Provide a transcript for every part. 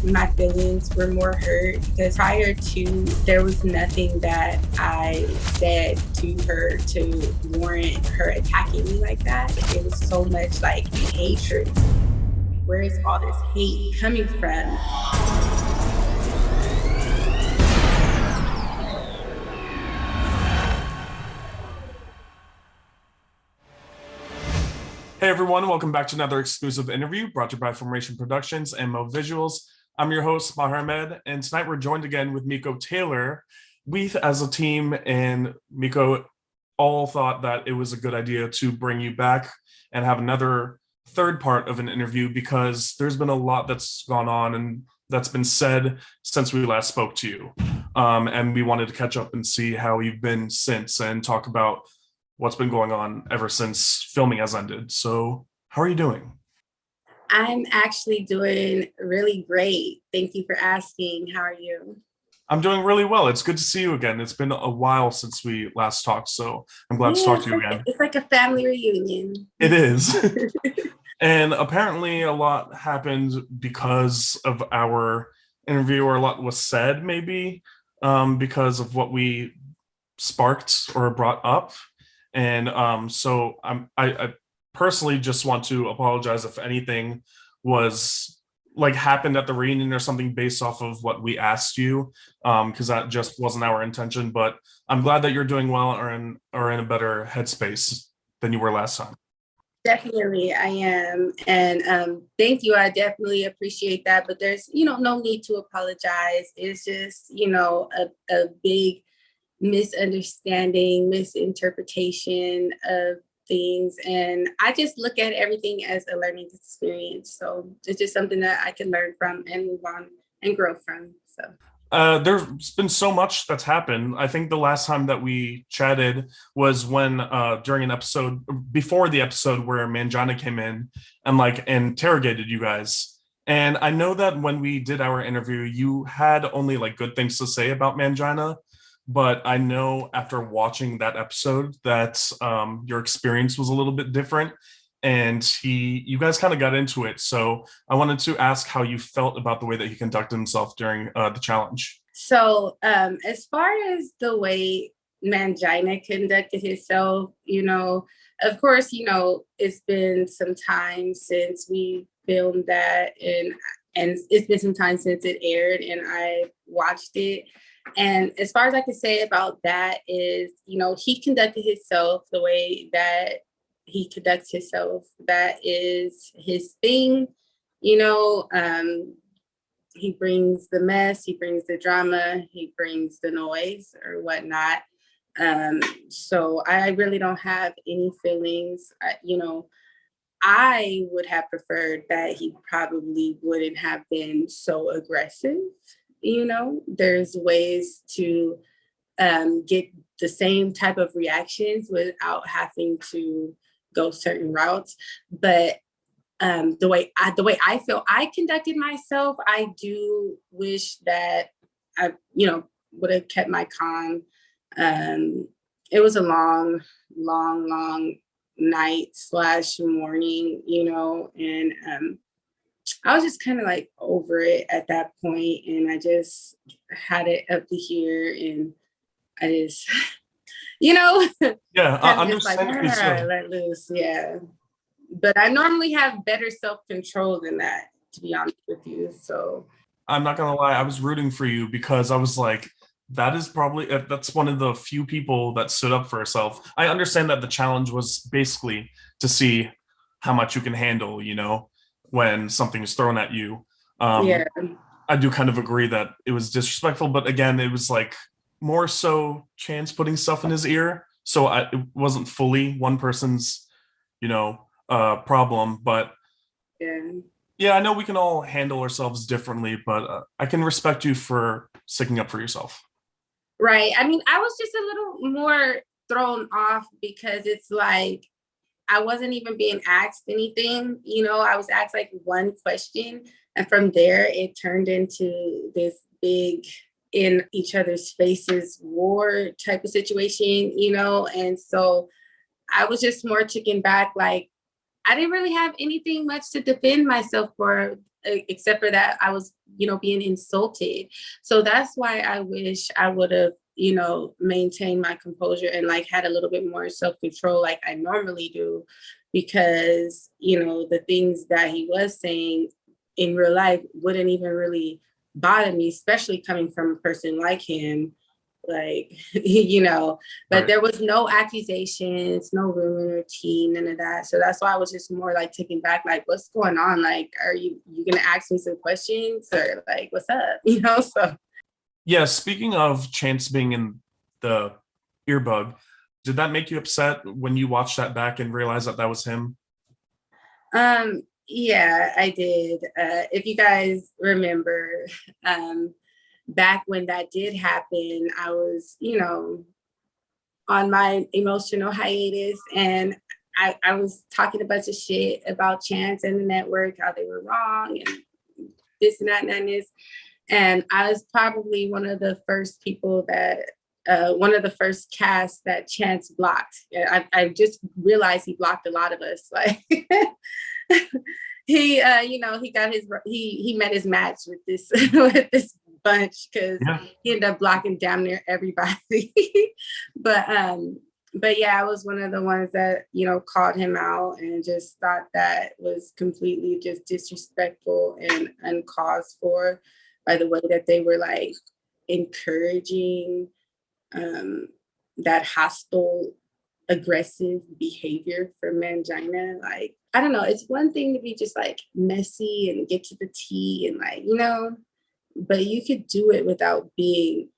my feelings were more hurt because prior to, there was nothing that I said to her to warrant her attacking me like that. It was so much like hatred. Where is all this hate coming from? Hey everyone, welcome back to another exclusive interview brought to you by Formation Productions and Mo Visuals. I'm your host, Maher, and tonight we're joined again with Meeko Taylor. We, as a team, and Meeko all thought that it was a good idea to bring you back and have another third part of an interview because there's been a lot that's gone on and that's been said since we last spoke to you. And we wanted to catch up and see how you've been since and talk about what's been going on ever since filming has ended. So, how are you doing? I'm actually doing really great. Thank you for asking. How are you? I'm doing really well. It's good to see you again. It's been a while since we last talked, so I'm glad to Yeah, talk to you again. it's like a family reunion. It is. And apparently, a lot happened because of our interview, or a lot was said, maybe because of what we sparked or brought up. And so I personally just want to apologize if anything was like happened at the reunion or something based off of what we asked you, because that just wasn't our intention. But I'm glad that you're doing well or in a better headspace than you were last time. Definitely, I am. And thank you. I definitely appreciate that. But there's, no need to apologize. It's just, a big misunderstanding, misinterpretation of things. And I just look at everything as a learning experience. So it's just something that I can learn from and move on and grow from. So There's been so much that's happened. I think the last time that we chatted was when during an episode before the episode where Mangina came in and like interrogated you guys. And I know that when we did our interview, you had only like good things to say about Mangina, but I know after watching that episode that your experience was a little bit different, and you guys kind of got into it. So I wanted to ask how you felt about the way that he conducted himself during the challenge. So, as far as the way Mangina conducted himself, of course, it's been some time since we filmed that, and it's been some time since it aired, and I watched it. And as far as I can say about that is, he conducted himself the way that he conducts himself. That is his thing, you know. He brings the mess, he brings the drama, he brings the noise or whatnot. So I really don't have any feelings. I would have preferred that he probably wouldn't have been so aggressive. There's ways to get the same type of reactions without having to go certain routes. But the way I feel I conducted myself, I do wish that I, would have kept my calm. It was a long, long, long night slash morning, and I was just kind of like over it at that point, and I just had it up to here, and I just, you know, Yeah, kind of just like understandably so. let loose, yeah. But I normally have better self-control than that, to be honest with you. So I'm not gonna lie, I was rooting for you because I was like, that is probably that's one of the few people that stood up for herself. I understand that the challenge was basically to see how much you can handle, when something is thrown at you. yeah, Um, I do kind of agree that it was disrespectful, but again, it was like more so Chance putting stuff in his ear. So it wasn't fully one person's, problem. But yeah. yeah, I know we can all handle ourselves differently, but I can respect you for sticking up for yourself. Right. I mean, I was just a little more thrown off because it's like I wasn't even being asked anything. I was asked like one question, and from there it turned into this big in each other's faces war type of situation. And so I was just more taken back, like I didn't really have anything much to defend myself for. except for that, I was, being insulted. So that's why I wish I would have, maintained my composure and like had a little bit more self-control like I normally do, because, the things that he was saying in real life wouldn't even really bother me, especially coming from a person like him. Like, but Right. there was no accusations, no rumor, tea, none of that. So that's why I was just more like taken back, like, what's going on? Like, are you gonna ask me some questions or like, what's up? So Yeah, speaking of Chance being in the earbug, did that make you upset when you watched that back and realized that that was him? yeah, I did. If you guys remember, back when that did happen, I was, on my emotional hiatus, and I was talking a bunch of shit about Chance and the network, how they were wrong and this and that and this. And I was probably one of the first people that one of the first casts that Chance blocked. I just realized he blocked a lot of us. Like he got he met his match with this with this bunch, because Yeah. he ended up blocking damn near everybody. but but yeah, I was one of the ones that called him out and just thought that was completely just disrespectful and uncalled for, by the way that they were like encouraging that hostile, aggressive behavior from Mangina. Like, I don't know, it's one thing to be just like messy and get to the tea and like, but you could do it without being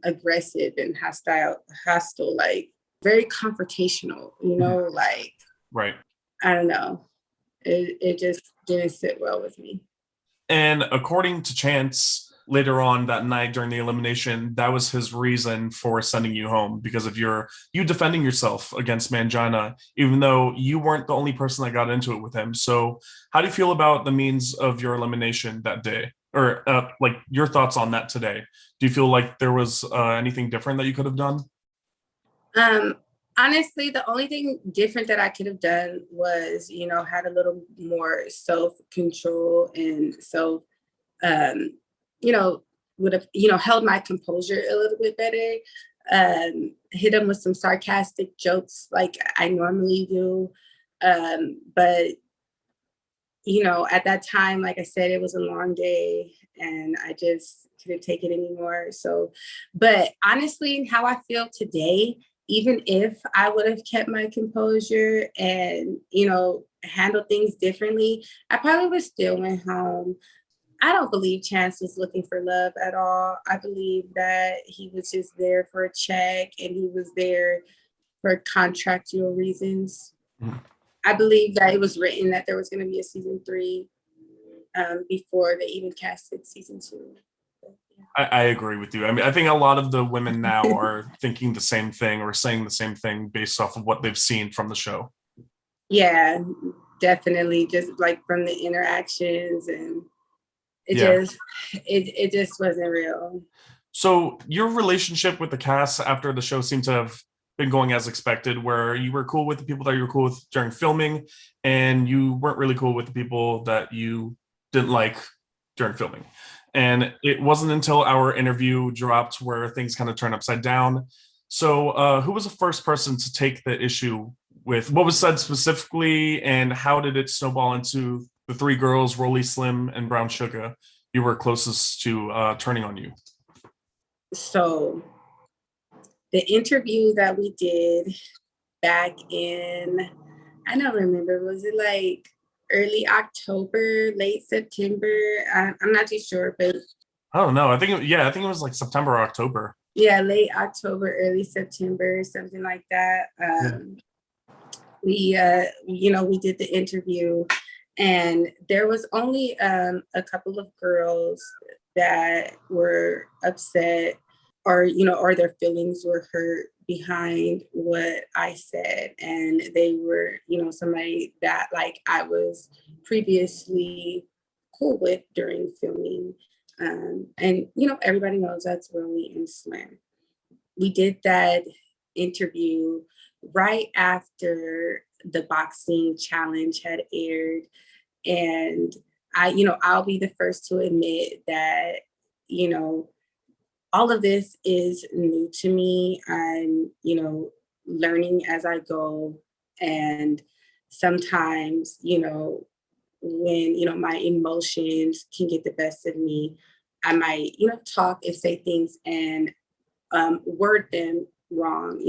aggressive and hostile, like very confrontational, like, Right. I don't know. It just didn't sit well with me. And according to Chance, later on that night during the elimination, that was his reason for sending you home because of you defending yourself against Mangina, even though you weren't the only person that got into it with him. So, how do you feel about the means of your elimination that day, or like your thoughts on that today? Do you feel like there was anything different that you could have done? Um, Honestly, the only thing different that I could have done was, had a little more self control and um, you know, would have, held my composure a little bit better. Hit him with some sarcastic jokes like I normally do. But at that time, like I said, it was a long day and I just couldn't take it anymore. So, but honestly, how I feel today, even if I would have kept my composure and, handled things differently, I probably would still went home. I don't believe Chance was looking for love at all. I believe that he was just there for a check and he was there for contractual reasons. Mhm. I believe that it was written that there was going to be a season 3 before they even casted season 2. I agree with you. I mean, I think a lot of the women now are thinking the same thing or saying the same thing based off of what they've seen from the show. Yeah, definitely. Just like from the interactions, and it Yeah. just it just wasn't real. So your relationship with the cast after the show seemed to have been going as expected, where you were cool with the people that you were cool with during filming, and you weren't really cool with the people that you didn't like during filming. And it wasn't until our interview dropped where things kind of turned upside down. So, who was the first person to take the issue with what was said specifically, and how did it snowball into the three girls, Rollie, Slim, and Brown Sugar, you were closest to turning on you? So the interview that we did back in, I don't remember, was it like early October, late September? I'm not too sure, but I don't know. I think it was like September or October. yeah, late October, early September, something like that. Yeah. We did the interview, and there was only a couple of girls that were upset, or their feelings were hurt behind what I said, and they were, somebody that like I was previously cool with during filming. And everybody knows that's Rollie and Slim. We did that interview right after the boxing challenge had aired, and I'll be the first to admit that, all of this is new to me. I'm, learning as I go. And sometimes, when, my emotions can get the best of me, I might, talk and say things and word them wrong.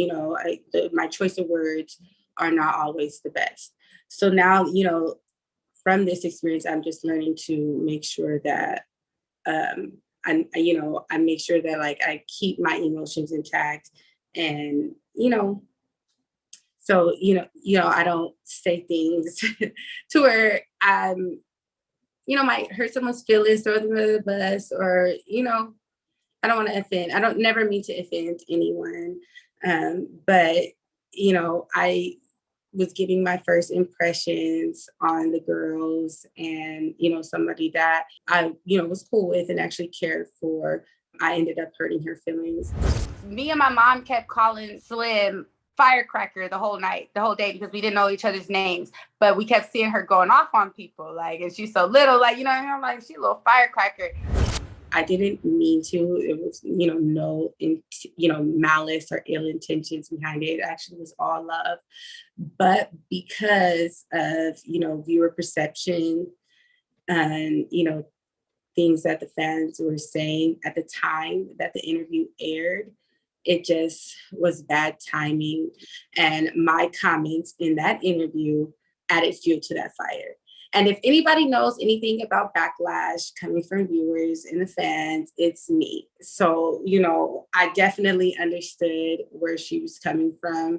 My choice of words are not always the best. So now, from this experience, I'm just learning to make sure that I make sure that like I keep my emotions intact, and so I don't say things to where might hurt someone's feelings, throw them under the bus, or I don't want to offend. I don't never mean to offend anyone, but I was giving my first impressions on the girls, and somebody that I was cool with and actually cared for, I ended up hurting her feelings. Me and my mom kept calling Slim firecracker the whole night, the whole day, because we didn't know each other's names, but we kept seeing her going off on people, like, and she's so little, like, I'm like, she's a little firecracker. I didn't mean to. It was, no, malice or ill intentions behind it. It actually was all love. But because of, viewer perception and, things that the fans were saying at the time that the interview aired, it just was bad timing. And my comments in that interview added fuel to that fire. And if anybody knows anything about backlash coming from viewers and the fans, it's me. So, I definitely understood where she was coming from.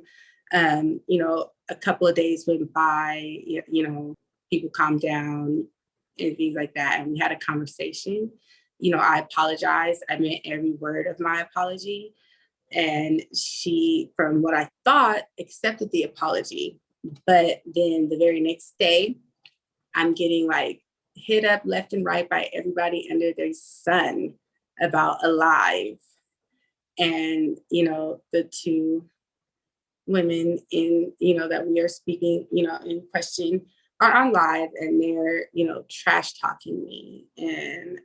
A couple of days went by, people calmed down and things like that. And we had a conversation. I apologized. I meant every word of my apology. And she, from what I thought, accepted the apology. But then the very next day, I'm getting like hit up left and right by everybody under their sun about Alive. And, the two women that we are speaking, in question are on live, and they're, trash talking me. And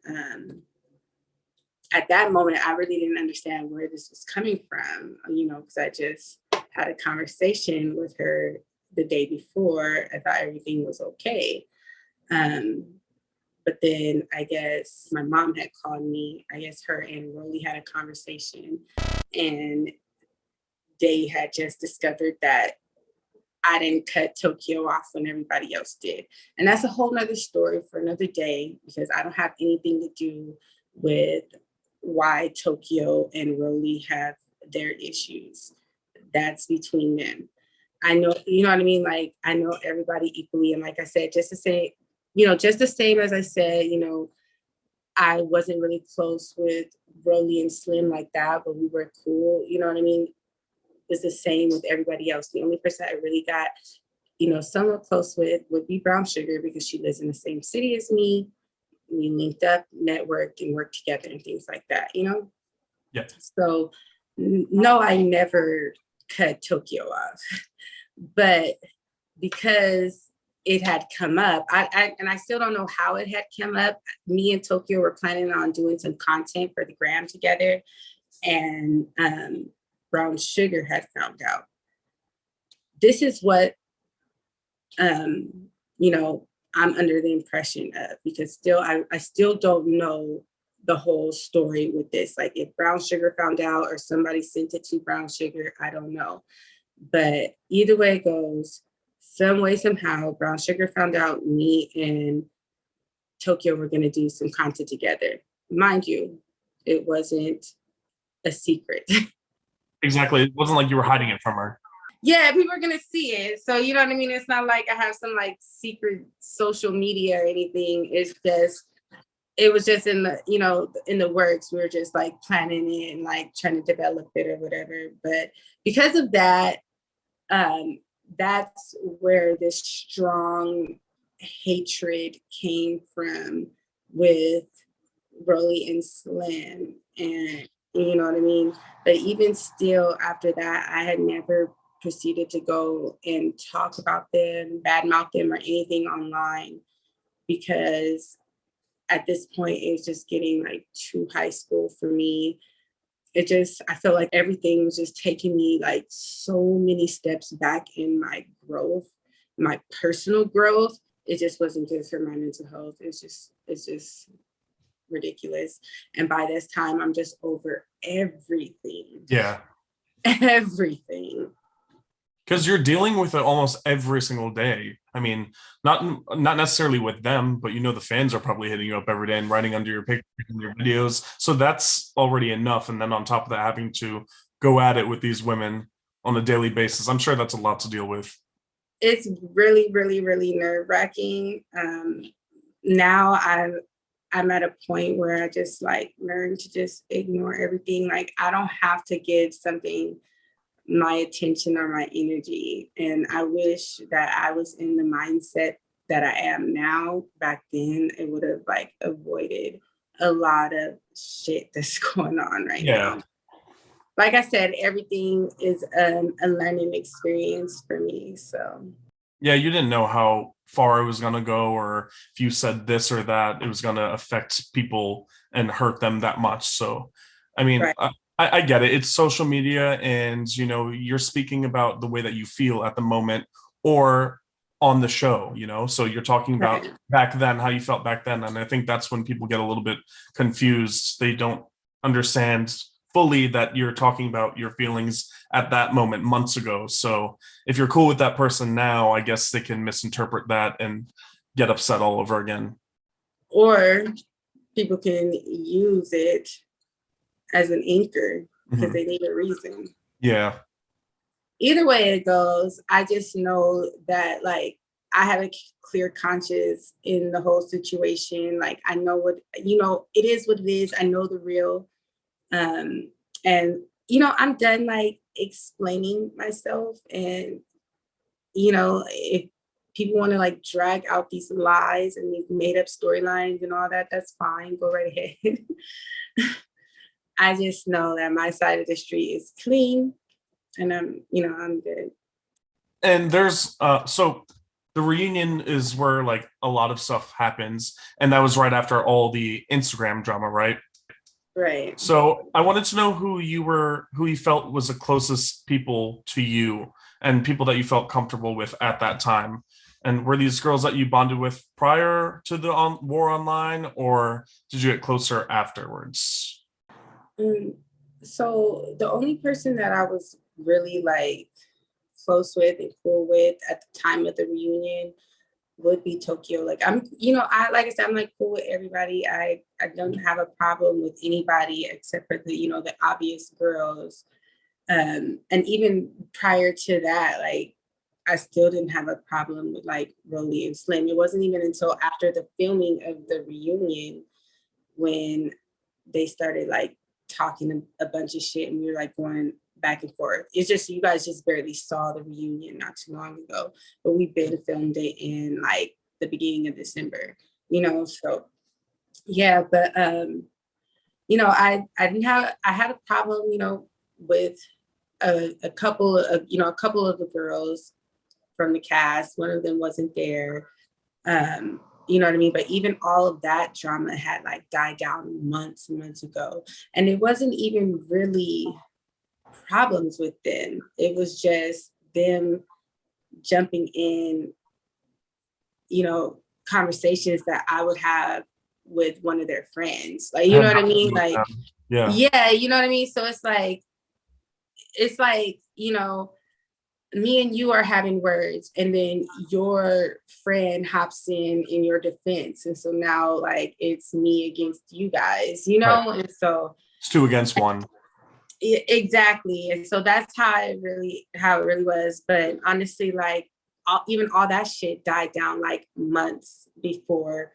at that moment, I really didn't understand where this was coming from, because I just had a conversation with her the day before. I thought everything was okay. But then I guess my mom had called me. I guess her and Rollie had a conversation, and they had just discovered that I didn't cut Tokyo off when everybody else did. And that's a whole nother story for another day, because I don't have anything to do with why Tokyo and Rollie have their issues. That's between them. I know, you know what I mean? Like, I know everybody equally. And like I said, just to say, just the same as I said, I wasn't really close with Rollie and Slim like that, but we were cool. You know what I mean? It's the same with everybody else. The only person I really got, somewhat close with would be Brown Sugar, because she lives in the same city as me. We linked up, networked, and worked together and things like that, Yeah. So, no, I never cut Tokyo off. But because it had come up, and I still don't know how it had come up. Me and Tokyo were planning on doing some content for the gram together, and Brown Sugar had found out. This is what I'm under the impression of, because still I still don't know the whole story with this. Like, if Brown Sugar found out or somebody sent it to Brown Sugar, I don't know. But either way it goes, some way, somehow, Brown Sugar found out me and Tokyo were going to do some content together. Mind you, it wasn't a secret. Exactly. It wasn't like you were hiding it from her. Yeah, people are going to see it. So, you know what I mean? It's not like I have some like secret social media or anything. It was just in the works. We were just like planning it and like trying to develop it or whatever. But because of that, that's where this strong hatred came from with Rollie and Slim. And you know what I mean? But even still, after that, I had never proceeded to go and talk about them, badmouth them, or anything online. because at this point it's just getting like too high school for me. I felt like everything was just taking me like so many steps back in my growth, my personal growth. It just wasn't good for my mental health. It's just ridiculous. And by this time, I'm just over everything. Yeah. Everything. Because you're dealing with it almost every single day. I mean, not necessarily with them, but the fans are probably hitting you up every day and writing under your pictures and your videos. So that's already enough. And then on top of that, having to go at it with these women on a daily basis, I'm sure that's a lot to deal with. It's really, really, really nerve-wracking. Now I'm at a point where I just like learn to just ignore everything. Like, I don't have to give something my attention or my energy. And I wish that I was in the mindset that I am now. Back then, it would have like avoided a lot of shit that's going on right now. Like I said, everything is a learning experience for me. So yeah, you didn't know how far it was going to go, or if you said this or that, it was going to affect people and hurt them that much. So, I mean, right. I get it. It's social media, and you're speaking about the way that you feel at the moment or on the show, so you're talking about right. Back then, how you felt back then. And I think that's when people get a little bit confused. They don't understand fully that you're talking about your feelings at that moment months ago. So if you're cool with that person now, I guess they can misinterpret that and get upset all over again. Or people can use it as an anchor because they need a reason. Yeah. Either way it goes, I just know that like I have a clear conscience in the whole situation. Like, I know what, it is what it is. I know the real. And I'm done like explaining myself, and if people want to like drag out these lies and these made up storylines and all that, that's fine, go right ahead. I just know that my side of the street is clean, and I'm good. And there's so the reunion is where like a lot of stuff happens, and that was right after all the Instagram drama, right? Right. So I wanted to know who you felt was the closest people to you and people that you felt comfortable with at that time. And were these girls that you bonded with prior to the war online, or did you get closer afterwards? So the only person that I was really like close with and cool with at the time of the reunion would be Tokyo. Like, I'm, like I said, I'm like cool with everybody. I don't have a problem with anybody except for the, the obvious girls. And even prior to that, like, I still didn't have a problem with like Rollie and Slim. It wasn't even until after the filming of the reunion when they started like talking a bunch of shit, and we were like going back and forth. It's just, you guys just barely saw the reunion not too long ago, but we've been filmed it in like the beginning of December, so yeah. But I had a problem, with a couple of the girls from the cast. One of them wasn't there. You know what I mean? But even all of that drama had like died down months and months ago. And it wasn't even really problems with them. It was just them jumping in, conversations that I would have with one of their friends. Like, you know what I mean? Like, yeah, you know what I mean? So it's like, me and you are having words, and then your friend hops in your defense. And so now like it's me against you guys, Right. And so it's 2 against 1. Exactly. And so that's how it really was. But honestly, like even all that shit died down like months before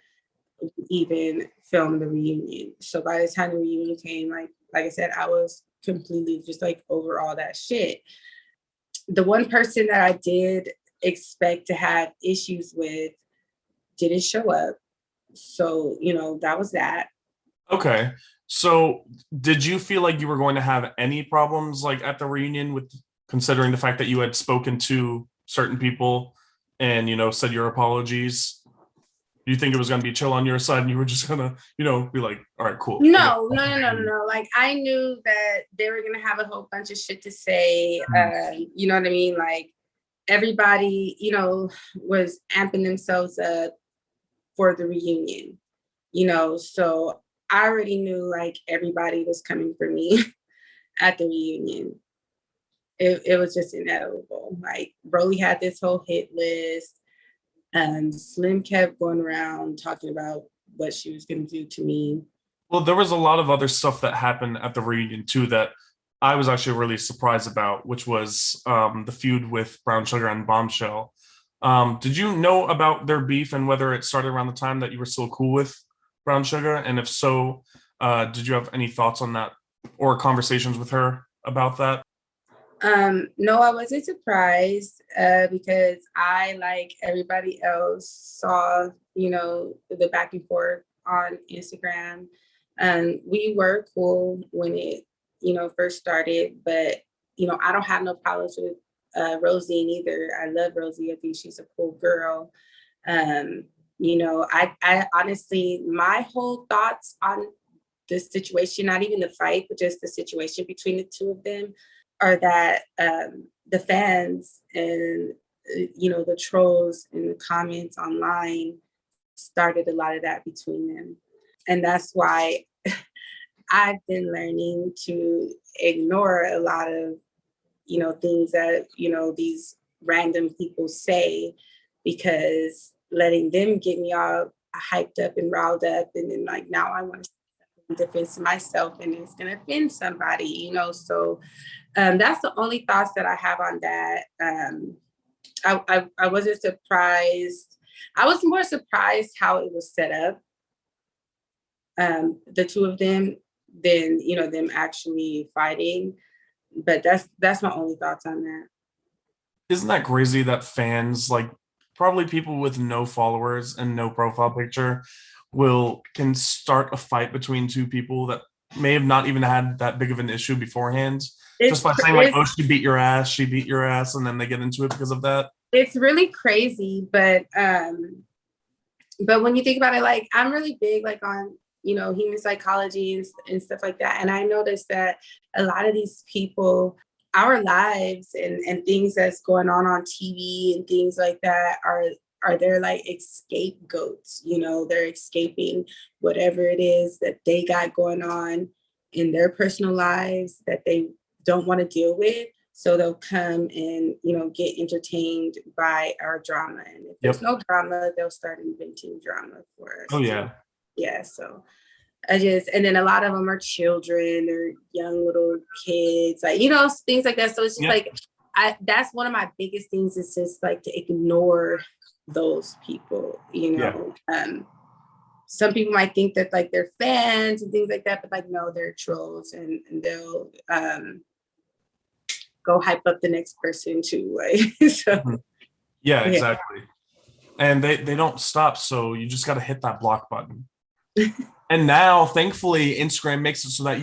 we even filmed the reunion. So by the time the reunion came, like I said, I was completely just like over all that shit. The one person that I did expect to have issues with didn't show up. So, that was that. Okay. So did you feel like you were going to have any problems like at the reunion, with considering the fact that you had spoken to certain people and, said your apologies? You think it was going to be chill on your side and you were just going to, be like, all right, cool. No. Like, I knew that they were going to have a whole bunch of shit to say. You know what I mean? Like, everybody, was amping themselves up for the reunion, so I already knew like everybody was coming for me at the reunion. It was just inevitable. Like, Rollie had this whole hit list. Slim kept going around talking about what she was going to do to me. Well, there was a lot of other stuff that happened at the reunion too that I was actually really surprised about, which was the feud with Brown Sugar and Bombshell. Did you know about their beef and whether it started around the time that you were still cool with Brown Sugar? And if so, did you have any thoughts on that or conversations with her about that? No, I wasn't surprised because I, like everybody else, saw, the back and forth on Instagram. We were cool when it, first started, but, I don't have no problems with Rosie either. I love Rosie. I think she's a cool girl. I honestly, my whole thoughts on this situation, not even the fight, but just the situation between the two of them, are that the fans and the trolls and the comments online started a lot of that between them. And that's why I've been learning to ignore a lot of things that these random people say, because letting them get me all hyped up and riled up, and then like now I want to defend myself and it's gonna offend somebody, so that's the only thoughts that I have on that. I wasn't surprised. I was more surprised how it was set up, the two of them, than them actually fighting. But that's my only thoughts on that. Isn't that crazy that fans, like probably people with no followers and no profile picture, can start a fight between two people that may have not even had that big of an issue beforehand, just by saying like, oh, she beat your ass, and then they get into it because of that? It's really crazy, but when you think about it, like, I'm really big like on human psychology and stuff like that, and I noticed that a lot of these people, our lives and things that's going on TV and things like that are their like scapegoats. They're escaping whatever it is that they got going on in their personal lives that they don't want to deal with. So they'll come and, get entertained by our drama. And if there's no drama, they'll start inventing drama for us. Oh, yeah. Yeah. So and then a lot of them are children or young little kids, like, things like that. So it's just like, that's one of my biggest things, is just like to ignore those people, Some people might think that like they're fans and things like that, but like, no, they're trolls, and they'll go hype up the next person too. Like, so. Yeah, exactly. And they don't stop. So you just got to hit that block button. And now, thankfully, Instagram makes it so that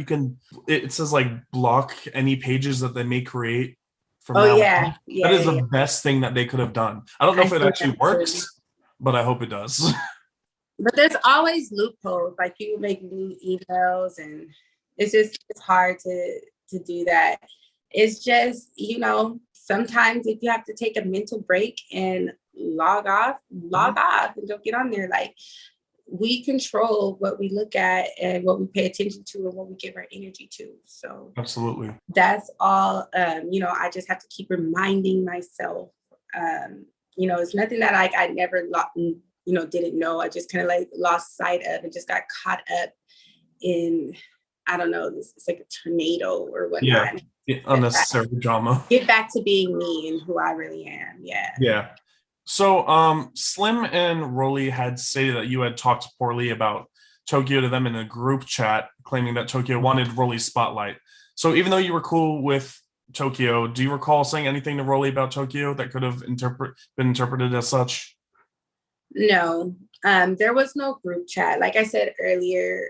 it says like block any pages that they may create from now on. That is the best thing that they could have done. I don't know if it actually works, but I hope it does. But there's always loopholes. Like, people make new emails, and it's hard to do that. It's just, sometimes if you have to take a mental break and log off and don't get on there. Like, we control what we look at and what we pay attention to and what we give our energy to. So absolutely, that's all. I just have to keep reminding myself. It's nothing that I never didn't know. I just kind of like lost sight of and just got caught up in, I don't know, it's like a tornado or whatnot. Yeah, unnecessary drama. Get back to being me and who I really am. Yeah. So, Slim and Rollie had stated that you had talked poorly about Tokyo to them in a group chat, claiming that Tokyo wanted Rollie's spotlight. So, even though you were cool with Tokyo, do you recall saying anything to Rollie about Tokyo that could have been interpreted as such? No, there was no group chat. Like I said earlier,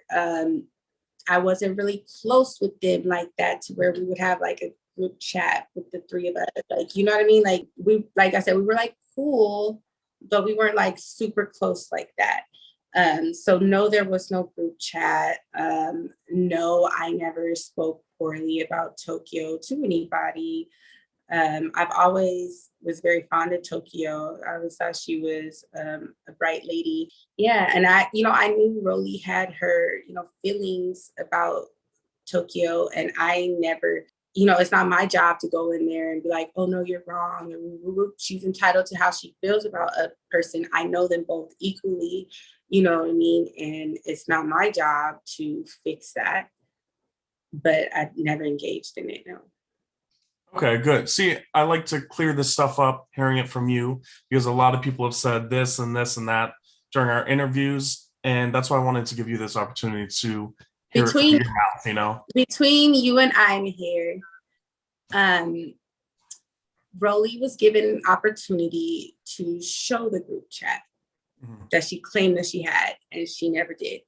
I wasn't really close with them like that to where we would have like a group chat with the three of us. Like, you know what I mean? Like, like I said, we were like cool, but we weren't like super close like that. So no, there was no group chat. No, I never spoke poorly about Tokyo to anybody. I've always was very fond of Tokyo. I always thought she was a bright lady. Yeah, and I knew Rollie had her, feelings about Tokyo, and I never, it's not my job to go in there and be like, oh no, you're wrong. And she's entitled to how she feels about a person. I know them both equally, you know what I mean? And it's not my job to fix that, but I never engaged in it, no. Okay, good. See, I like to clear this stuff up, hearing it from you, because a lot of people have said this and this and that during our interviews. And that's why I wanted to give you this opportunity to hear it from your mouth, Between you and I, here, Rollie was given an opportunity to show the group chat that she claimed that she had, and she never did.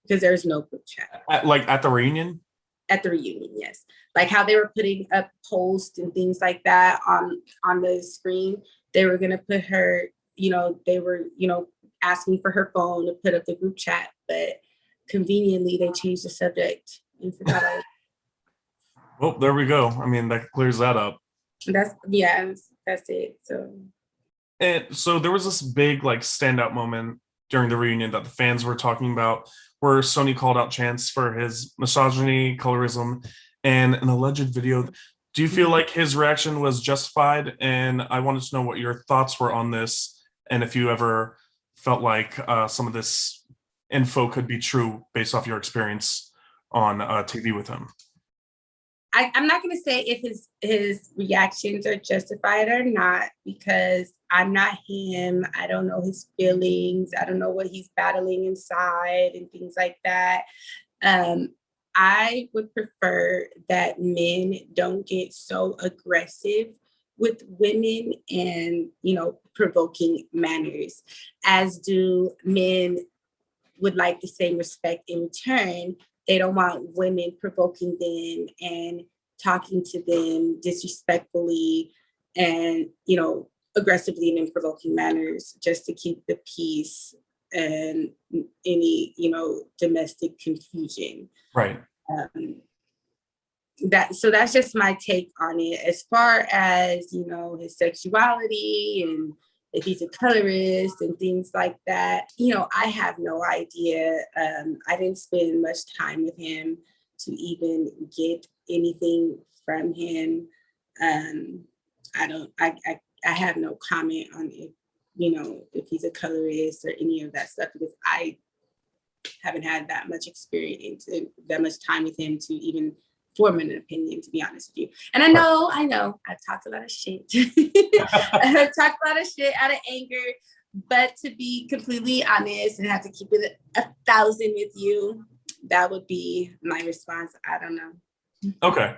Because there's no group chat. At the reunion? At the reunion, yes. Like how they were putting up posts and things like that on the screen. They were gonna put her, they were, asking for her phone to put up the group chat, but conveniently they changed the subject and forgot all. Well, there we go. I mean, that clears that up. That's it. And so there was this big standout moment during the reunion that the fans were talking about, where Sonny called out Chance for his misogyny, colorism, and an alleged video. Do you feel like his reaction was justified? And I wanted to know what your thoughts were on this, and if you ever felt like some of this info could be true based off your experience on TV with him. I'm not going to say if his reactions are justified or not, because I'm not him. I don't know his feelings. I don't know what he's battling inside and things like that. I would prefer that men don't get so aggressive with women and, provoking manners, as do men would like the same respect in return. They don't want women provoking them and talking to them disrespectfully and, aggressively and in provoking manners, just to keep the peace and any, domestic confusion. Right. So that's just my take on it. As far as, his sexuality and if he's a colorist and things like that, I have no idea. I didn't spend much time with him to even get anything from him. I have no comment on it, if he's a colorist or any of that stuff, because I haven't had that much experience and that much time with him to even form an opinion, to be honest with you. And I know, I've talked a lot of shit. I've talked a lot of shit out of anger, but to be completely honest and have to keep it 1,000 with you, that would be my response. I don't know. Okay.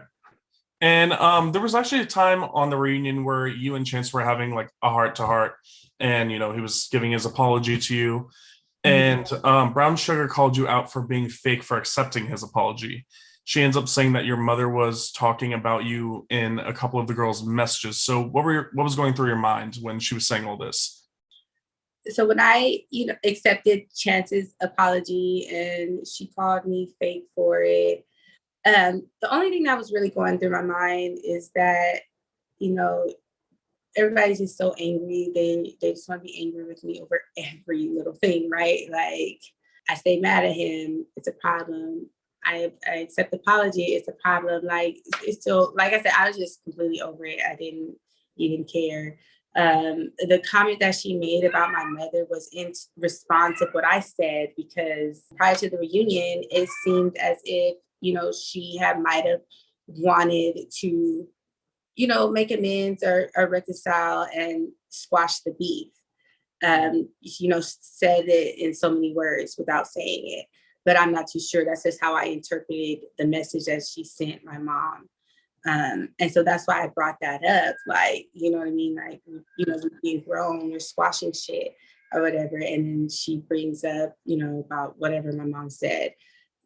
And there was actually a time on the reunion where you and Chance were having a heart-to-heart, and he was giving his apology to you, and Brown Sugar called you out for being fake for accepting his apology. She ends up saying that your mother was talking about you in a couple of the girls' messages. So what was going through your mind when she was saying all this? So when I, accepted Chance's apology and she called me fake for it, the only thing that was really going through my mind is that, everybody's just so angry. They just want to be angry with me over every little thing, right? Like, I stay mad at him. It's a problem. I accept the apology. It's a problem. It's still, like I said, I was just completely over it. I didn't even care. The comment that she made about my mother was in response of what I said, because prior to the reunion, it seemed as if, she might have wanted to, make amends or reconcile and squash the beef. Said it in so many words without saying it. But I'm not too sure. That's just how I interpreted the message that she sent my mom. And so that's why I brought that up. You know what I mean? We're being grown, we're squashing shit or whatever. And then she brings up, about whatever my mom said.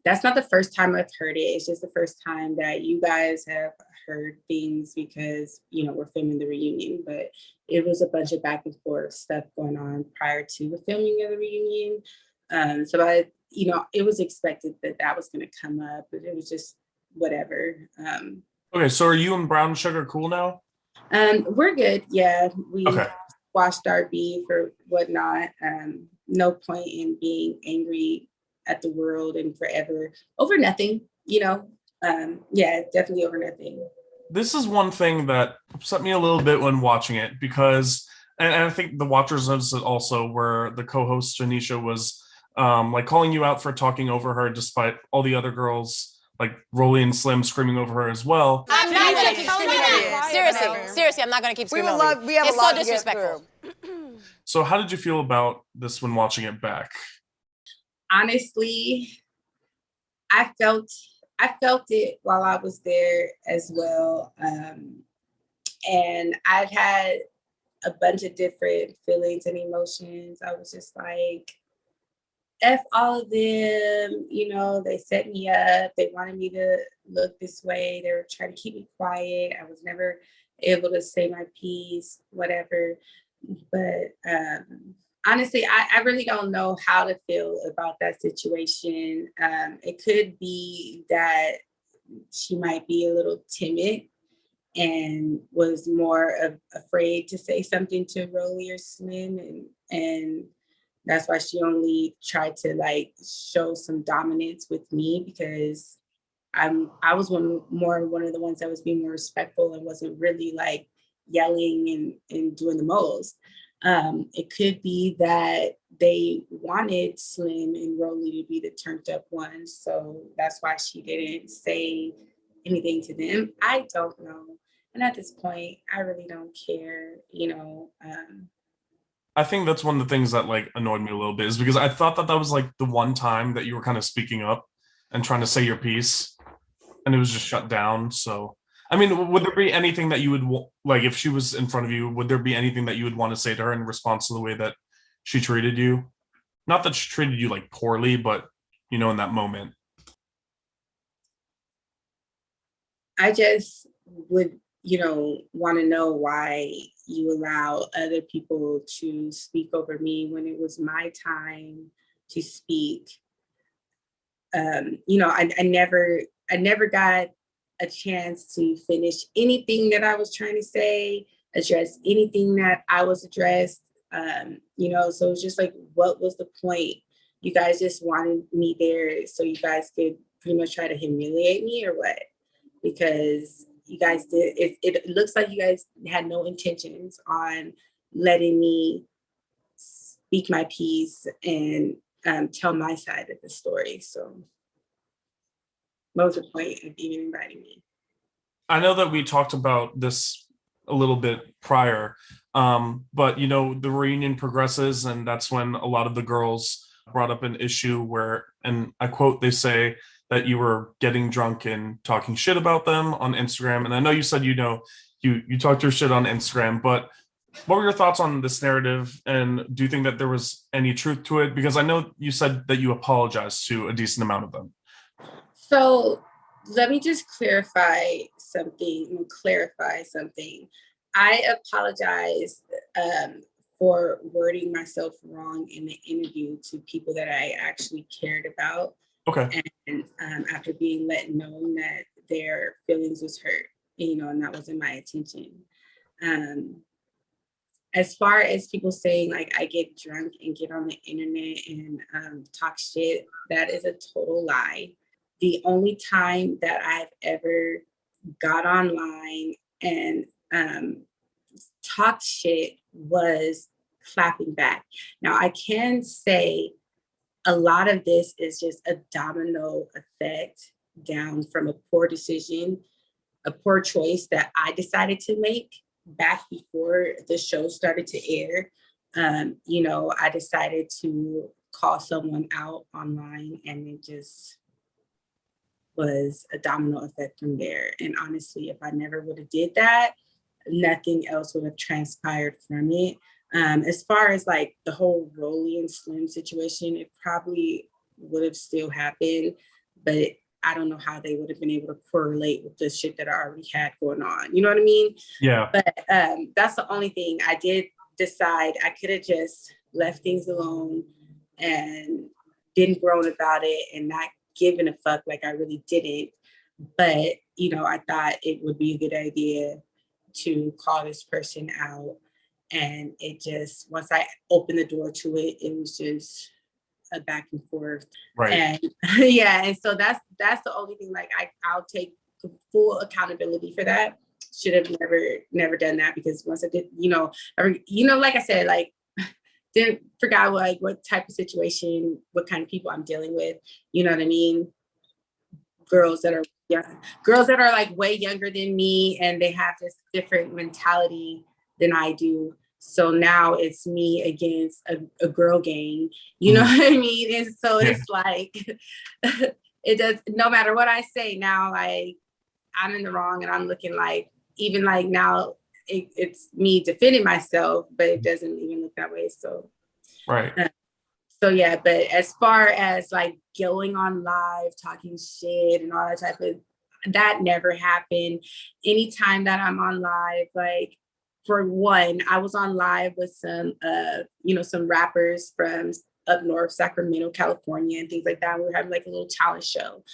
That's not the first time I've heard it. It's just the first time that you guys have heard things because, we're filming the reunion, but it was a bunch of back and forth stuff going on prior to the filming of the reunion. It was expected that was going to come up, but it was just whatever. Okay, so are you and Brown Sugar cool now? We're good. Yeah, we Okay. washed our beef or whatnot. No point in being angry at the world and forever over nothing, definitely over nothing. This is one thing that upset me a little bit when watching it because, and I think the watchers noticed it also, where the co-host Janisha was like calling you out for talking over her despite all the other girls like Rollie and Slim screaming over her as well. I'm not going to keep screaming over you. Seriously, I'm not going to keep screaming over you. It's so disrespectful. So how did you feel about this when watching it back? Honestly, I felt it while I was there as well. And I've had a bunch of different feelings and emotions. I was just like, F all of them, they set me up. They wanted me to look this way. They were trying to keep me quiet. I was never able to say my piece, whatever. But honestly, I really don't know how to feel about that situation. It could be that she might be a little timid and was more afraid to say something to Rollie or Slim, and that's why she only tried to show some dominance with me, because I was one of the ones that was being more respectful and wasn't really yelling and doing the most. It could be that they wanted Slim and Rollie to be the turned up ones, so that's why she didn't say anything to them. I don't know. And at this point, I really don't care, I think that's one of the things that annoyed me a little bit, is because I thought that was the one time that you were kind of speaking up and trying to say your piece, and it was just shut down. So, I mean, would there be anything that you would if she was in front of you, would there be anything that you would want to say to her in response to the way that she treated you? Not that she treated you poorly, but in that moment. I just would, want to know why you allow other people to speak over me when it was my time to speak. I never got a chance to finish anything that I was trying to say, address anything that I was addressed. So it's just what was the point? You guys just wanted me there so you guys could pretty much try to humiliate me, or what? Because you guys did, it looks like you guys had no intentions on letting me speak my piece and tell my side of the story. So what was the point of even inviting me? I know that we talked about this a little bit prior, but the reunion progresses, and that's when a lot of the girls brought up an issue where, and I quote, they say that you were getting drunk and talking shit about them on Instagram. And I know you said, you talked your shit on Instagram, but what were your thoughts on this narrative? And do you think that there was any truth to it? Because I know you said that you apologized to a decent amount of them. So let me just clarify something. I apologize for wording myself wrong in the interview to people that I actually cared about. Okay. And after being let know that their feelings was hurt, and that wasn't my intention. As far as people saying I get drunk and get on the internet and talk shit, that is a total lie. The only time that I've ever got online and talked shit was clapping back. Now, I can say a lot of this is just a domino effect down from a poor decision, a poor choice that I decided to make back before the show started to air. I decided to call someone out online, and it just was a domino effect from there. And honestly, if I never would have did that, nothing else would have transpired from it. As far as the whole Rollie and Slim situation, it probably would have still happened, but I don't know how they would have been able to correlate with the shit that I already had going on. You know what I mean? Yeah. But that's the only thing. I did decide I could have just left things alone and didn't groan about it and not given a fuck like I really didn't. But, you know, I thought it would be a good idea to call this person out. And it just, once I opened the door to it, it was just a back and forth. Right. And yeah, and so that's the only thing. Like I'll take full accountability for that. Should have never done that, because once I did, like I said, like didn't forgot what type of situation, what kind of people I'm dealing with. You know what I mean? Girls that are like way younger than me, and they have this different mentality than I do. So now it's me against a girl gang, you know what I mean? And so it's like, it does, no matter what I say now, like I'm in the wrong, and I'm looking like, even like now it's me defending myself, but it doesn't even look that way. So, right. So yeah, but as far as like going on live, talking shit and all that type of, that never happened. Anytime that I'm on live, like, for one, I was on live with some, some rappers from up north, Sacramento, California, and things like that. We were having like a little talent show.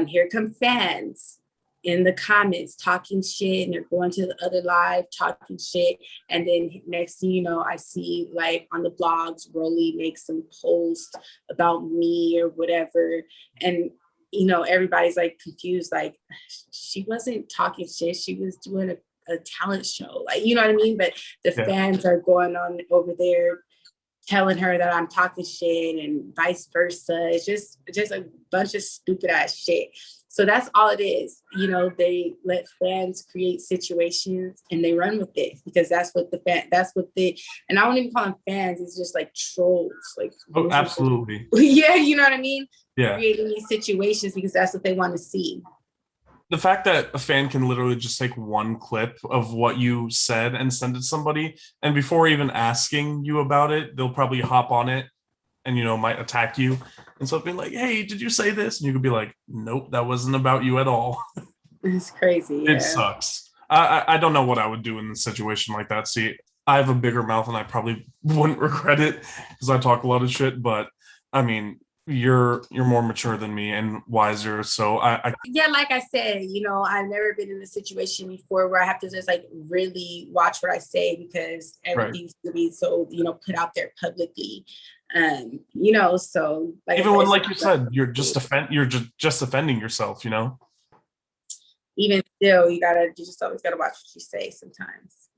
Here come fans in the comments talking shit, and they're going to the other live talking shit. And then next thing you know, I see like on the blogs, Rollie makes some post about me or whatever. And everybody's like confused, like she wasn't talking shit. She was doing a talent show, like, you know what I mean? But the fans are going on over there telling her that I'm talking shit and vice versa. It's just a bunch of stupid ass shit. So that's all it is. They let fans create situations and they run with it, because and I won't even call them fans. It's just like trolls. Like, oh, absolutely. Yeah. You know what I mean? Yeah. Creating these situations because that's what they want to see. The fact that a fan can literally just take one clip of what you said and send it to somebody, and before even asking you about it, they'll probably hop on it and, might attack you. And so being like, hey, did you say this? And you could be like, nope, that wasn't about you at all. It's crazy. It sucks. I don't know what I would do in a situation like that. See, I have a bigger mouth and I probably wouldn't regret it because I talk a lot of shit. But I mean, you're more mature than me and wiser. So yeah, like I said, I've never been in a situation before where I have to just like really watch what I say, because everything's to be so, put out there publicly. So like, even when, like you said, you're just defending yourself, even still, you just always gotta watch what you say sometimes.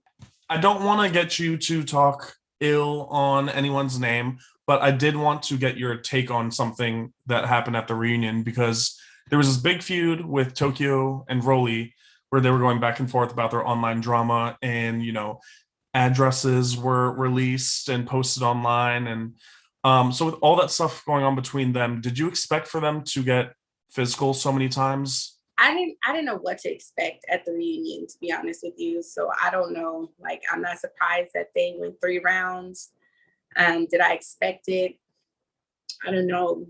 I don't want to get you to talk ill on anyone's name, but I did want to get your take on something that happened at the reunion, because there was this big feud with Tokyo and Rollie where they were going back and forth about their online drama, and addresses were released and posted online, and so with all that stuff going on between them, did you expect for them to get physical so many times? I didn't know what to expect at the reunion, to be honest with you. So I don't know. Like, I'm not surprised that they went 3 rounds. Did I expect it? I don't know.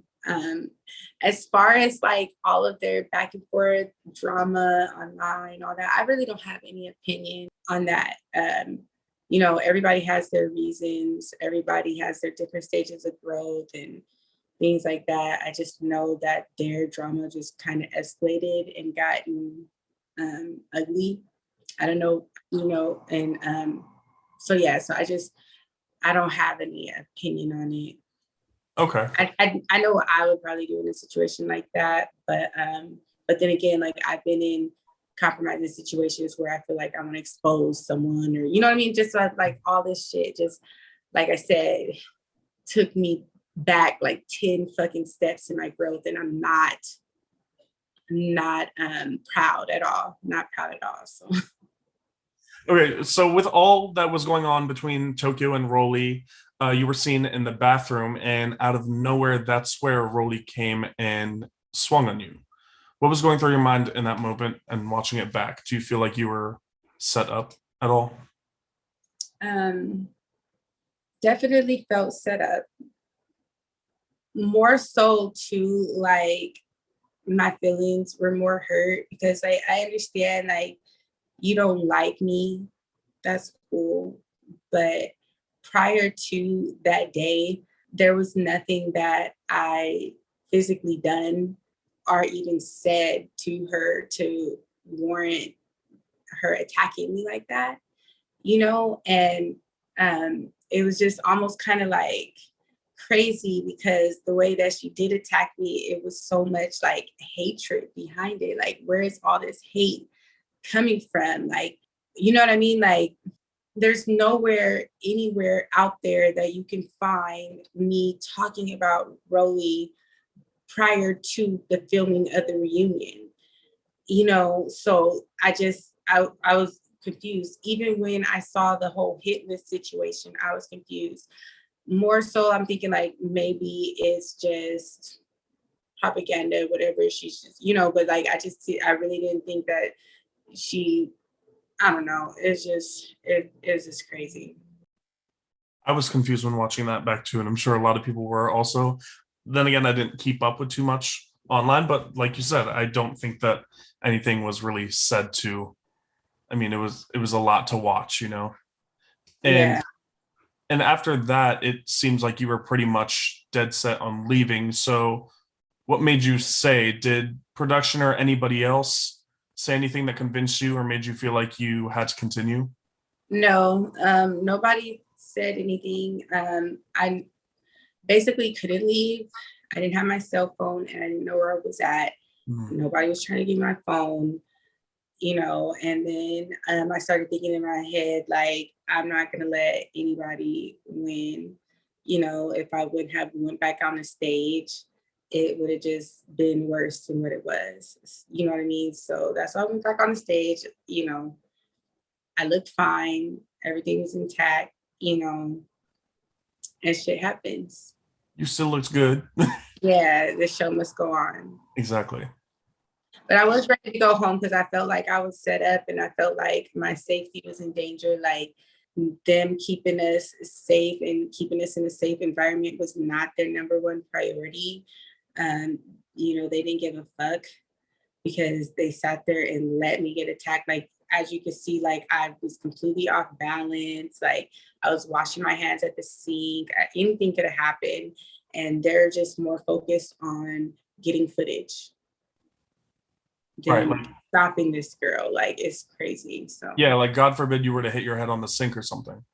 As far as like all of their back and forth drama online, all that, I really don't have any opinion on that. Everybody has their reasons. Everybody has their different stages of growth and things like that. I just know that their drama just kind of escalated and gotten ugly. I don't know, and so yeah, so I don't have any opinion on it. Okay. I know what I would probably do in a situation like that, but then again, like I've been in compromising situations where I feel like I want to expose someone, or you know what I mean? Just like all this shit, just like I said, took me back like 10 fucking steps in my growth, and I'm not proud at all. Not proud at all. So. Okay, so with all that was going on between Tokyo and Rollie, you were seen in the bathroom, and out of nowhere, that's where Rollie came and swung on you. What was going through your mind in that moment and watching it back? Do you feel like you were set up at all? Definitely felt set up. More so to like, my feelings were more hurt because I understand like you don't like me. That's cool. But prior to that day, there was nothing that I physically done or even said to her to warrant her attacking me like that, you know? And it was just almost kind of like crazy because the way that she did attack me, it was so much like hatred behind it. Like, where is all this hate coming from? Like, you know what I mean? Like, there's nowhere, anywhere out there that you can find me talking about Rollie prior to the filming of the reunion, you know? So I was confused. Even when I saw the whole hit list situation, I was confused. More so, I'm thinking like maybe it's just propaganda, whatever. She's just, you know, but like I really didn't think that I don't know. It's just crazy. I was confused when watching that back too, and I'm sure a lot of people were also. Then again, I didn't keep up with too much online, but like you said, I don't think that anything was really said to. I mean, it was a lot to watch, you know. And Yeah. and after that, it seems like you were pretty much dead set on leaving. So what made you say? Did production or anybody else say anything that convinced you or made you feel like you had to continue? No, nobody said anything. I basically couldn't leave. I didn't have my cell phone and I didn't know where I was at. Nobody was trying to get my phone, you know, and then I started thinking in my head, like, I'm not going to let anybody win. You know, if I wouldn't have went back on the stage, it would have just been worse than what it was. You know what I mean? So that's why I went back on the stage. You know, I looked fine. Everything was intact, you know, and shit happens. You still looked good. Yeah, the show must go on. Exactly. But I was ready to go home because I felt like I was set up and I felt like my safety was in danger. Like, them keeping us safe and keeping us in a safe environment was not their number one priority. You know, they didn't give a fuck because they sat there and let me get attacked. Like, as you can see, like, I was completely off balance. Like, I was washing my hands at the sink. Anything could have happened. And they're just more focused on getting footage than Right. stopping this girl. Like, it's crazy. So yeah, like God forbid you were to hit your head on the sink or something.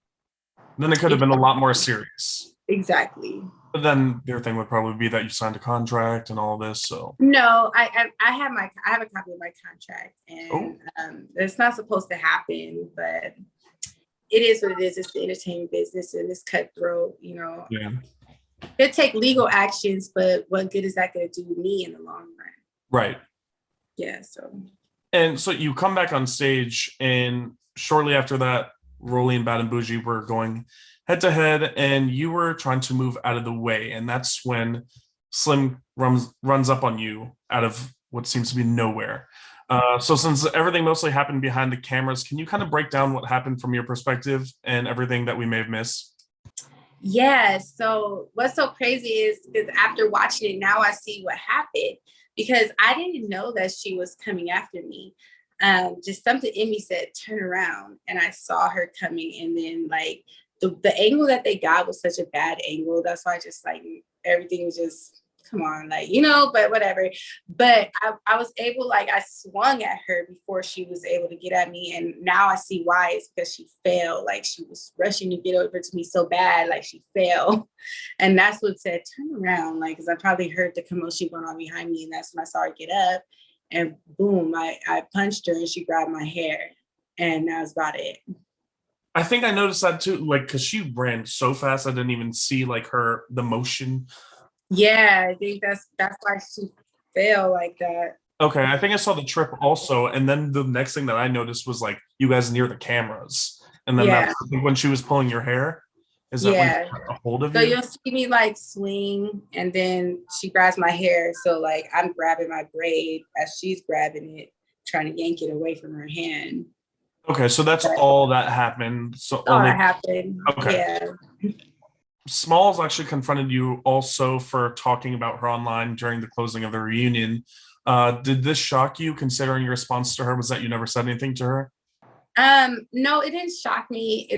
Then it could have been a lot more serious. Exactly. But then their thing would probably be that you signed a contract and all this. So no, I have a copy of my contract, and it's not supposed to happen, but it is what it is. It's the entertainment business and it's cutthroat, you know. Yeah. It take legal actions, but what good is that going to do me in the long run? Right. Yeah. So. And so you come back on stage, and shortly after that, Rollie and Bad and Bougie were going head to head, and you were trying to move out of the way. And that's when Slim runs up on you out of what seems to be nowhere. So since everything mostly happened behind the cameras, can you kind of break down what happened from your perspective and everything that we may have missed? Yeah. So what's so crazy is because after watching it, now I see what happened because I didn't know that she was coming after me. Just something in me said, turn around. And I saw her coming. And then like the angle that they got was such a bad angle. That's why I just like, everything was just, come on, like, you know, but whatever. But I was able, like, I swung at her before she was able to get at me. And now I see why. It's because she fell. Like, she was rushing to get over to me so bad, like she fell. And that's what said, turn around. Like, because I probably heard the commotion going on behind me. And that's when I saw her get up. And boom, I punched her and she grabbed my hair. And that was about it. I think I noticed that too, like, because she ran so fast, I didn't even see like the motion. Yeah, I think that's why she fell like that. Okay, I think I saw the trip also, and then the next thing that I noticed was like you guys near the cameras, and then that's when she was pulling your hair. Is that when she got a hold of you? So you'll see me like swing, and then she grabs my hair. So like I'm grabbing my braid as she's grabbing it, trying to yank it away from her hand. Okay, so that's all that happened. So all that happened. Okay. Yeah. Smalls actually confronted you also for talking about her online during the closing of the reunion. Did this shock you, considering your response to her was that you never said anything to her? No, it didn't shock me.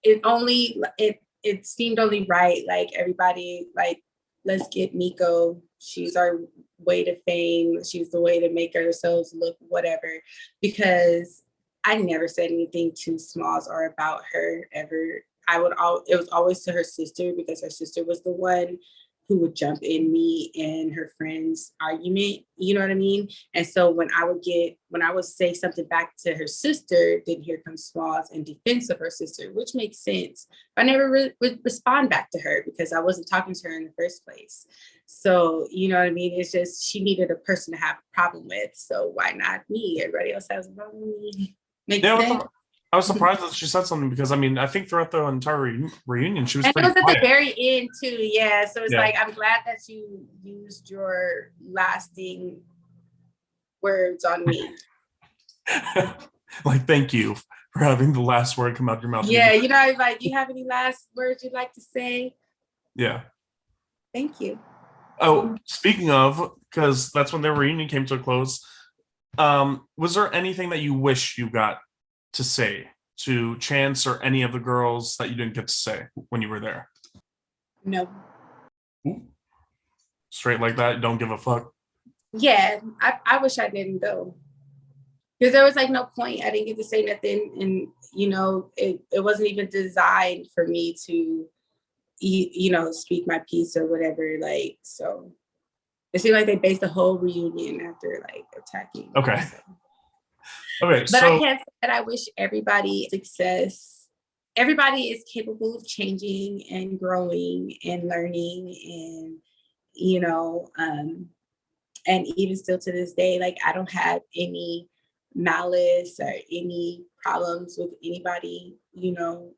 It seemed only right. Like everybody, like, let's get Meeko. She's our way to fame. She's the way to make ourselves look whatever. Because I never said anything to Smalls or about her ever. It was always to her sister, because her sister was the one who would jump in me and her friend's argument, you know what I mean? And so when I would say something back to her sister, then here comes Smalls in defense of her sister, which makes sense. But I never would respond back to her because I wasn't talking to her in the first place. So, you know what I mean? It's just, she needed a person to have a problem with. So why not me? Everybody else has a problem with me. Makes sense. I was surprised that she said something, because I mean, I think throughout the entire reunion, she was and pretty it was quiet. at the very end too, yeah. So it's like, I'm glad that you used your lasting words on me. Like, thank you for having the last word come out your mouth. Yeah, you know, like, you have any last words you'd like to say? Yeah. Thank you. Oh, speaking of, because that's when their reunion came to a close. Was there anything that you wish you got to say to Chance or any of the girls that you didn't get to say when you were there? No. Ooh. Straight like that, don't give a fuck. Yeah, I wish I didn't go, because there was like no point. I didn't get to say nothing, and you know, it wasn't even designed for me to, you know, speak my piece or whatever. Like, so it seemed like they based the whole reunion after like attacking. Okay. So. Okay, but I can't say that I wish everybody success. Everybody is capable of changing and growing and learning, and you know, and even still to this day, like, I don't have any malice or any problems with anybody, you know.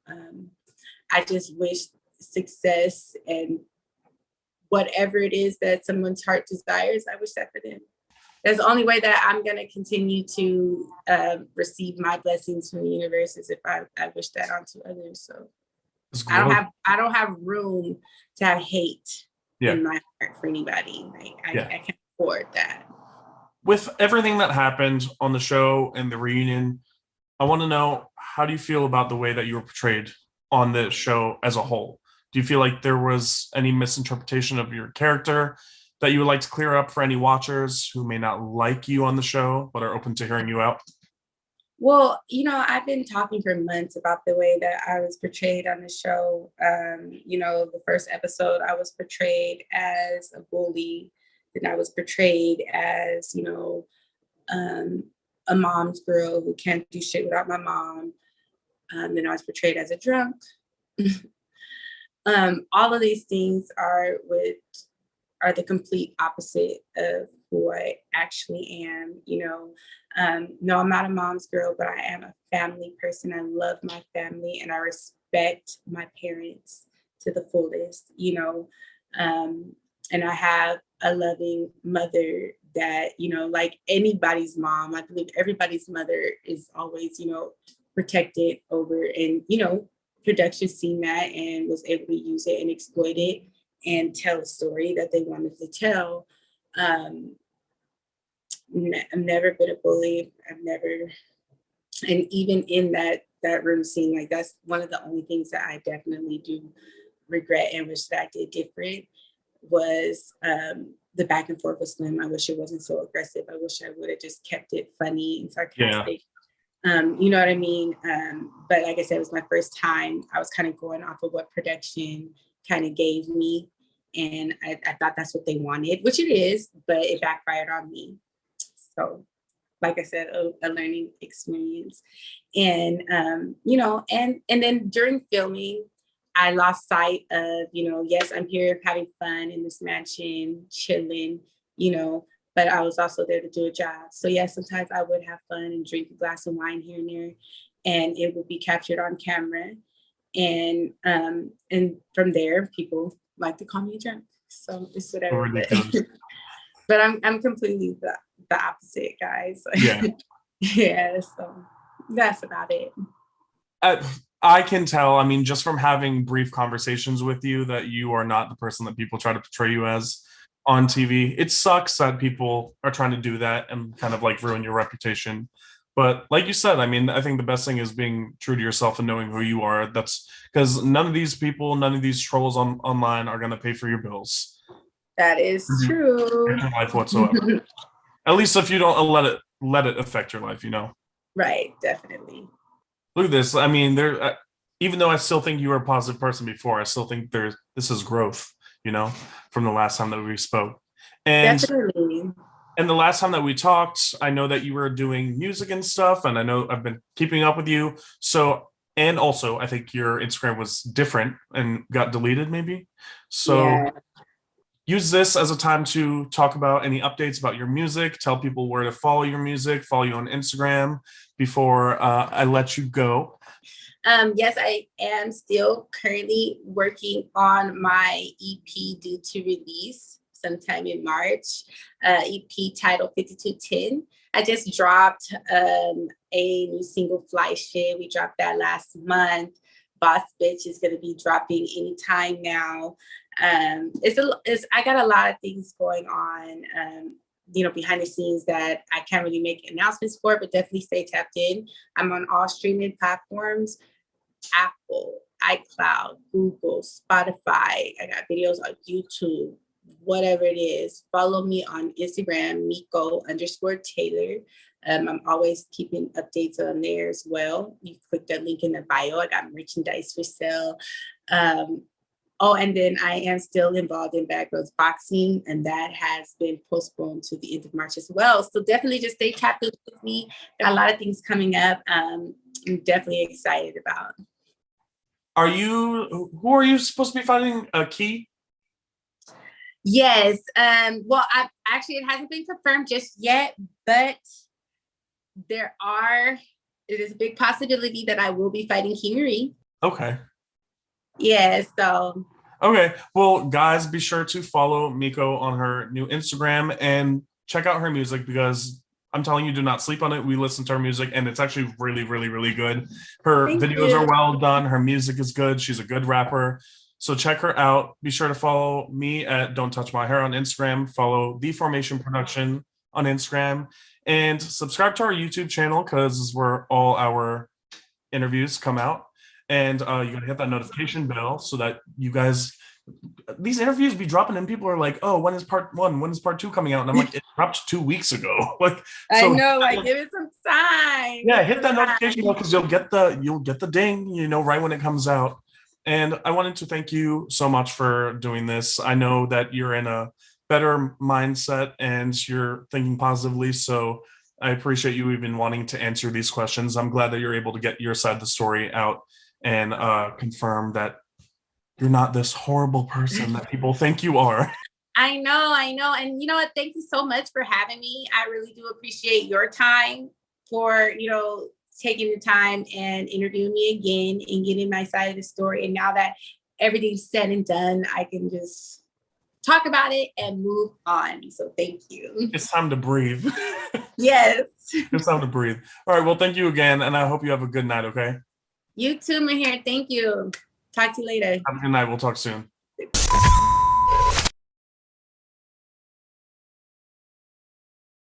I just wish success and whatever it is that someone's heart desires, I wish that for them. That's the only way that I'm going to continue to receive my blessings from the universe, is if I wish that onto others. So I don't have room to have hate in my heart for anybody. Like, I can't afford that. With everything that happened on the show and the reunion, I want to know, how do you feel about the way that you were portrayed on the show as a whole? Do you feel like there was any misinterpretation of your character that you would like to clear up for any watchers who may not like you on the show but are open to hearing you out? Well, you know, I've been talking for months about the way that I was portrayed on the show. You know, the first episode, I was portrayed as a bully. Then I was portrayed as, you know, a mom's girl who can't do shit without my mom. Then I was portrayed as a drunk. All of these things are the complete opposite of who I actually am. You know, no, I'm not a mom's girl, but I am a family person. I love my family and I respect my parents to the fullest, you know. And I have a loving mother that, you know, like anybody's mom, I believe everybody's mother is always, you know, protected over, and, you know, production seen that and was able to use it and exploit it and tell a story that they wanted to tell. I've never been a bully. I've never, and even in that room scene, like, that's one of the only things that I definitely do regret and wish that I did different, was the back and forth with Slim. I wish it wasn't so aggressive. I wish I would have just kept it funny and sarcastic. You know what I mean? But like I said, it was my first time. I was kind of going off of what production kind of gave me. And I thought that's what they wanted, which it is, but it backfired on me. So, like I said, a learning experience. And, you know, and then during filming, I lost sight of, you know, yes, I'm here having fun in this mansion, chilling, you know, but I was also there to do a job. So yeah, sometimes I would have fun and drink a glass of wine here and there, and it would be captured on camera. And from there, people like to call me a drunk. So it's whatever. But I'm completely the opposite, guys. Yeah. Yeah, so that's about it. I can tell, I mean, just from having brief conversations with you, that you are not the person that people try to portray you as on TV. It sucks that people are trying to do that and kind of like ruin your reputation. But like you said, I mean, I think the best thing is being true to yourself and knowing who you are. That's because none of these people, none of these trolls online are going to pay for your bills. That is true. In life whatsoever. At least if you don't let it affect your life, you know. Right, definitely. Look at this. I mean, even though I still think you were a positive person before, I still think this is growth, you know, from the last time that we spoke. And definitely. And the last time that we talked, I know that you were doing music and stuff, and I know I've been keeping up with you. So, and also I think your Instagram was different and got deleted maybe. So yeah. Use this as a time to talk about any updates about your music, tell people where to follow your music, follow you on Instagram before I let you go. Yes, I am still currently working on my EP due to release sometime in March, EP titled 5210. I just dropped a new single, Fly Shit. We dropped that last month. Boss Bitch is going to be dropping anytime now. I got a lot of things going on, you know, behind the scenes that I can't really make announcements for, but definitely stay tapped in. I'm on all streaming platforms, Apple, iCloud, Google, Spotify. I got videos on YouTube, whatever it is. Follow me on Instagram, Meeko_Taylor. I'm always keeping updates on there as well. You click that link in the bio. I got merchandise for sale. And then I am still involved in Barros boxing, and that has been postponed to the end of March as well. So definitely just stay tapped in with me. Got a lot of things coming up. I'm definitely excited about. Who are you supposed to be fighting? Key? Yes. Well, it hasn't been confirmed just yet, but it is a big possibility that I will be fighting Key Marie. Okay. Yeah, so. Okay. Well, guys, be sure to follow Meeko on her new Instagram and check out her music, because I'm telling you, do not sleep on it. We listen to her music and it's actually really, really, really good. Her videos are well done. Her music is good. She's a good rapper. So check her out. Be sure to follow me at Don't Touch My Hair on Instagram. Follow The Formation Production on Instagram. And subscribe to our YouTube channel, because this is where all our interviews come out. And you gotta hit that notification bell so that you guys, these interviews be dropping and people are like, oh, when is part 1? When is part 2 coming out? And I'm like, it dropped 2 weeks ago. I know, give it some time. Yeah, hit that notification bell, because you'll get the ding, you know, right when it comes out. And I wanted to thank you so much for doing this. I know that you're in a better mindset and you're thinking positively. So I appreciate you even wanting to answer these questions. I'm glad that you're able to get your side of the story out and confirm that you're not this horrible person that people think you are. I know. And you know what? Thank you so much for having me. I really do appreciate your time for, you know, taking the time and interviewing me again and getting my side of the story. And now that everything's said and done, I can just talk about it and move on. So thank you. It's time to breathe. Yes. It's time to breathe. All right. Well, thank you again. And I hope you have a good night. Okay. You too, Maher. Thank you. Talk to you later. Have a good night. We'll talk soon.